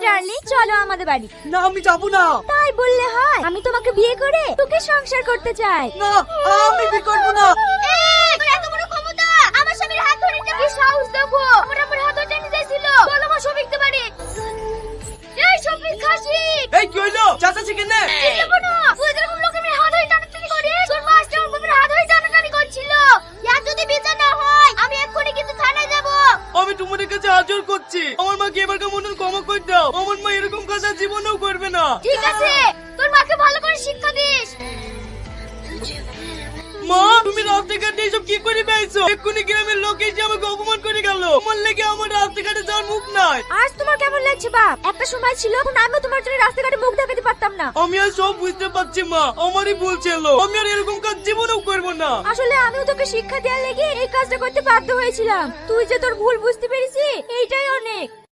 Darling, চলো আমাদের বাড়ি। না আমি যাবো না। তাই বললে হয়? আমি তোমাকে বিয়ে করে তোকে সংসার করতে চাই। না আমি বিয়ে করবো না। এত বড় ক্ষমতা আমার স্বামীর হাত ধরে কি সাহস দেখো? আমার হাত ধরে টেনে যাইছিল। চলো মা শফিকতে বাড়ি। এই শফিক খাসি। এই কি হইলো? চাচাছি কেনে? দেখো না, ওই যেরকম লোক আমি হাত ধরে টানাটানি করে, তোর মাস্টার ওর বাবার হাত ধরে টানাটানি করছিল। আর যদি বিচার না হয়, আমি এক্ষুনি কিন্তু থানায় যাব। আমি তোমাদের কাছে হাজির করছি। আমার মাকে এবারকার মতন ক্ষমা করে দাও। আমার মা এরকম কাজ আর জীবনেও করবে না। ঠিক আছে, তোর মাকে ভালো করে শিক্ষা দিস। মা তুমি রাস্তাঘাটে এসব কি করে বেড়াইছো? এক্ষুনি গ্রামের লোক এসে আমাকে অপমান করে গেল। আমার লেগে আমার রাস্তাঘাটে যাওয়ার মুখ নাই। আজ তোমার কেমন লাগছে বাপ? একটা সময় ছিল তখন আমিও তোমার জন্য রাস্তাঘাটে মুখ দেখাতে পারতাম না। আমি আর সব বুঝতে পারছি মা, আমারই ভুল ছিল। আমি আর এরকম কাজ জীবনেও করবো না। আসলে আমিও তোকে শিক্ষা দেওয়ার লেগে এই কাজটা করতে বাধ্য হয়েছিলাম। তুই যে তোর ভুল বুঝতে পেরেছিস, এইটাই অনেক।